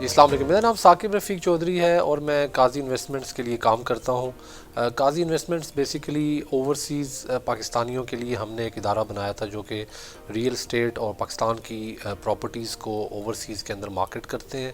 السلام علیکم، میرا نام ثاقب رفیق چودھری ہے اور میں قاضی انویسٹمنٹس کے لیے کام کرتا ہوں۔ قاضی انویسٹمنٹس بیسیکلی اوورسیز پاکستانیوں کے لیے ہم نے ایک ادارہ بنایا تھا جو کہ ریئل اسٹیٹ اور پاکستان کی پراپرٹیز کو اوورسیز کے اندر مارکیٹ کرتے ہیں۔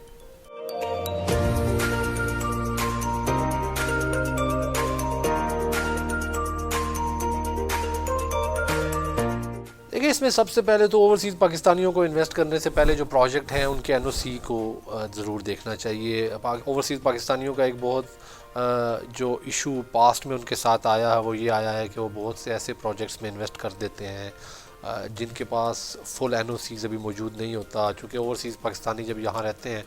دیکھیں، اس میں سب سے پہلے تو اوورسیز پاکستانیوں کو انویسٹ کرنے سے پہلے جو پروجیکٹ ہیں ان کے این او سی کو ضرور دیکھنا چاہیے۔ اوورسیز پاکستانیوں کا ایک بہت جو ایشو پاسٹ میں ان کے ساتھ آیا ہے وہ یہ آیا ہے کہ وہ بہت سے ایسے پروجیکٹس میں انویسٹ کر دیتے ہیں جن کے پاس فل این او سیز ابھی موجود نہیں ہوتا، چونکہ اوورسیز پاکستانی جب یہاں رہتے ہیں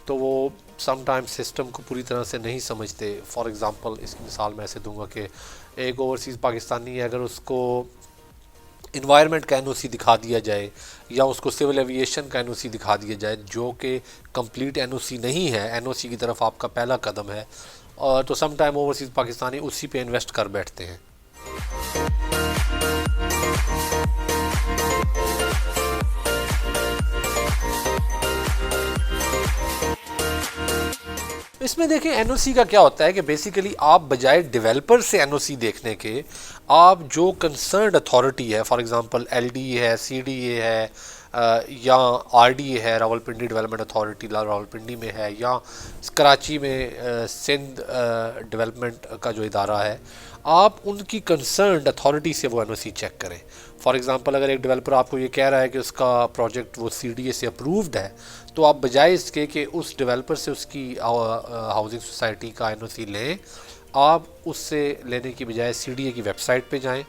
تو وہ سم ٹائم سسٹم کو پوری طرح سے نہیں سمجھتے۔ فار ایگزامپل اس کی مثال میں ایسے دوں گا کہ ایک اوورسیز پاکستانی ہے، اگر اس کو انوائرمنٹ کا این او سی دکھا دیا جائے یا اس کو سول ایویشن کا این او سی دکھا دیا جائے جو کہ کمپلیٹ این او سی نہیں ہے، این او سی کی طرف آپ کا پہلا قدم ہے، اور تو سم ٹائم اوورسیز پاکستانی اسی پہ انویسٹ کر بیٹھتے ہیں۔ اس میں دیکھیں این او سی کا کیا ہوتا ہے کہ بیسیکلی آپ بجائے ڈیولپر سے این او سی دیکھنے کے آپ جو کنسرنڈ اتھارٹی ہے، for example L D A ہے، سی ڈی اے ہے، یا آر ڈی اے ہے، راولپنڈی ڈیولپمنٹ اتھارٹی راولپنڈی میں ہے، یا کراچی میں سندھ ڈیولپمنٹ کا جو ادارہ ہے، آپ ان کی کنسرنڈ اتھارٹی سے وہ این او سی چیک کریں۔ فار ایگزامپل اگر ایک ڈیولپر آپ کو یہ کہہ رہا ہے کہ اس کا پروجیکٹ وہ سی ڈی اے سے اپرووڈ ہے، تو آپ بجائے اس کے کہ اس ڈیولپر سے اس کی ہاؤسنگ سوسائٹی کا این او سی لیں، آپ اس سے لینے کی بجائے سی ڈی اے کی ویب سائٹ پہ جائیں،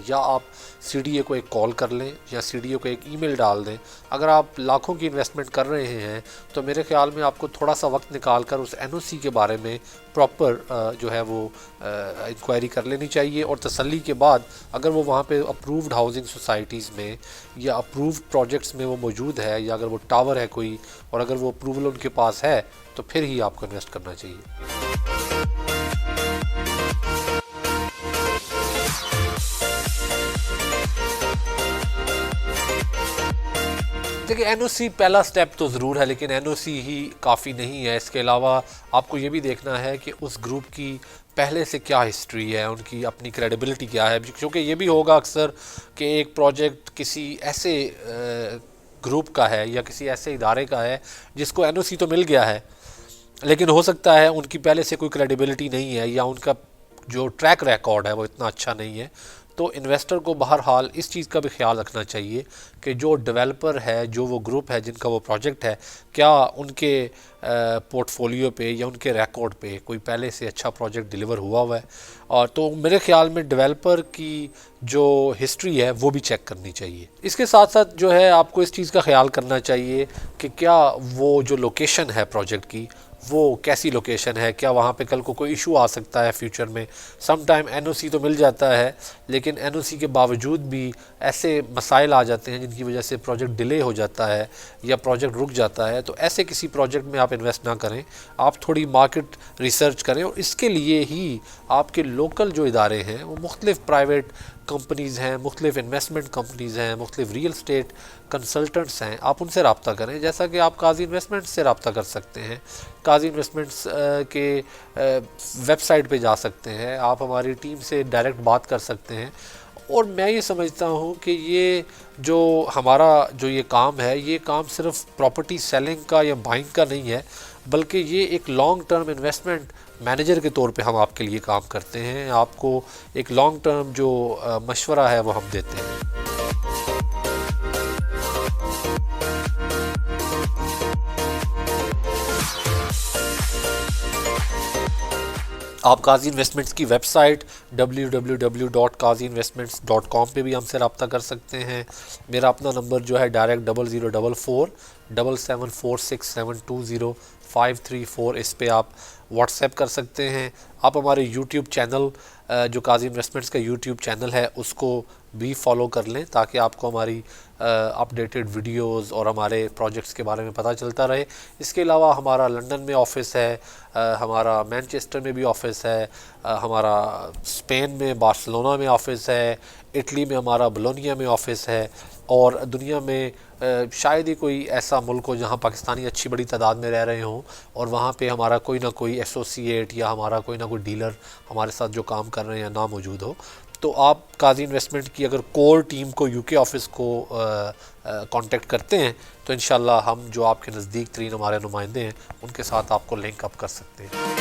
یا آپ سی ڈی اے کو ایک کال کر لیں یا سی ڈی اے کو ایک ای میل ڈال دیں۔ اگر آپ لاکھوں کی انویسٹمنٹ کر رہے ہیں تو میرے خیال میں آپ کو تھوڑا سا وقت نکال کر اس این او سی کے بارے میں پراپر جو ہے وہ انکوائری کر لینی چاہیے، اور تسلی کے بعد اگر وہ وہاں پہ اپرووڈ ہاؤسنگ سوسائٹیز میں یا اپرووڈ پروجیکٹس میں وہ موجود ہے، یا اگر وہ ٹاور ہے کوئی اور اگر وہ اپروول ان کے پاس ہے، تو پھر ہی آپ کو انویسٹ کرنا چاہیے۔ دیکھیں، این او سی پہلا سٹیپ تو ضرور ہے، لیکن این او سی ہی کافی نہیں ہے۔ اس کے علاوہ آپ کو یہ بھی دیکھنا ہے کہ اس گروپ کی پہلے سے کیا ہسٹری ہے، ان کی اپنی کریڈیبلٹی کیا ہے، کیونکہ یہ بھی ہوگا اکثر کہ ایک پروجیکٹ کسی ایسے گروپ کا ہے یا کسی ایسے ادارے کا ہے جس کو این او سی تو مل گیا ہے، لیکن ہو سکتا ہے ان کی پہلے سے کوئی کریڈیبلٹی نہیں ہے یا ان کا جو ٹریک ریکارڈ ہے وہ اتنا اچھا نہیں ہے۔ تو انویسٹر کو بہرحال اس چیز کا بھی خیال رکھنا چاہیے کہ جو ڈیولپر ہے، جو وہ گروپ ہے جن کا وہ پروجیکٹ ہے، کیا ان کے پورٹ فولیو پہ یا ان کے ریکارڈ پہ کوئی پہلے سے اچھا پروجیکٹ ڈیلیور ہوا ہے۔ اور تو میرے خیال میں ڈیولپر کی جو ہسٹری ہے وہ بھی چیک کرنی چاہیے۔ اس کے ساتھ ساتھ جو ہے آپ کو اس چیز کا خیال کرنا چاہیے کہ کیا وہ جو لوکیشن ہے پروجیکٹ کی وہ کیسی لوکیشن ہے، کیا وہاں پہ کل کو کوئی ایشو آ سکتا ہے فیوچر میں۔ سم ٹائم این او سی تو مل جاتا ہے، لیکن این او سی کے باوجود بھی ایسے مسائل آ جاتے ہیں جن کی وجہ سے پروجیکٹ ڈیلے ہو جاتا ہے یا پروجیکٹ رک جاتا ہے۔ تو ایسے کسی پروجیکٹ میں آپ انویسٹ نہ کریں، آپ تھوڑی مارکیٹ ریسرچ کریں، اور اس کے لیے ہی آپ کے لوکل جو ادارے ہیں وہ مختلف پرائیویٹ کمپنیز ہیں، مختلف انویسٹمنٹ کمپنیز ہیں، مختلف ریئل اسٹیٹ کنسلٹنٹس ہیں، آپ ان سے رابطہ کریں، جیسا کہ آپ قاضی انویسٹمنٹ سے رابطہ کر سکتے ہیں۔ قاضی انویسٹمنٹس کے ویب سائٹ پہ جا سکتے ہیں، آپ ہماری ٹیم سے ڈائریکٹ بات کر سکتے ہیں۔ اور میں یہ سمجھتا ہوں کہ یہ جو ہمارا جو یہ کام ہے، یہ کام صرف پراپرٹی سیلنگ کا یا بائنگ کا نہیں ہے، بلکہ یہ ایک لانگ ٹرم انویسٹمنٹ مینیجر کے طور پہ ہم آپ کے لیے کام کرتے ہیں۔ آپ کو ایک لانگ ٹرم جو مشورہ ہے وہ ہم دیتے ہیں۔ آپ قاضی انویسٹمنٹس کی ویب سائٹ www.qaziinvestments.com پہ بھی ہم سے رابطہ کر سکتے ہیں۔ میرا اپنا نمبر جو ہے ڈائریکٹ 004477472053 اس پہ آپ واٹس ایپ کر سکتے ہیں۔ آپ ہمارے یوٹیوب چینل جو قاضی انویسٹمنٹس کا یوٹیوب چینل ہے اس کو بھی فالو کر لیں تاکہ آپ کو ہماری اپڈیٹڈ ویڈیوز اور ہمارے پروجیکٹس کے بارے میں پتہ چلتا رہے۔ اس کے علاوہ ہمارا لنڈن میں آفس ہے، ہمارا مینچسٹر میں بھی آفس ہے، ہمارا اسپین میں بارسلونا میں آفس ہے، اٹلی میں ہمارا بولونیا میں آفس ہے، اور دنیا میں شاید ہی کوئی ایسا ملک ہو جہاں پاکستانی اچھی بڑی تعداد میں رہ رہے ہوں اور وہاں پہ ہمارا کوئی نہ کوئی ایسوسیٹ یا ہمارا کوئی نہ کوئی ڈیلر ہمارے ساتھ جو کام کر رہے ہیں نہ موجود ہو. تو آپ قاضی انویسٹمنٹ کی اگر کور ٹیم کو UK آفس کو کانٹیکٹ کرتے ہیں تو انشاءاللہ ہم جو آپ کے نزدیک ترین ہمارے نمائندے ہیں ان کے ساتھ آپ کو لنک اپ کر سکتے ہیں.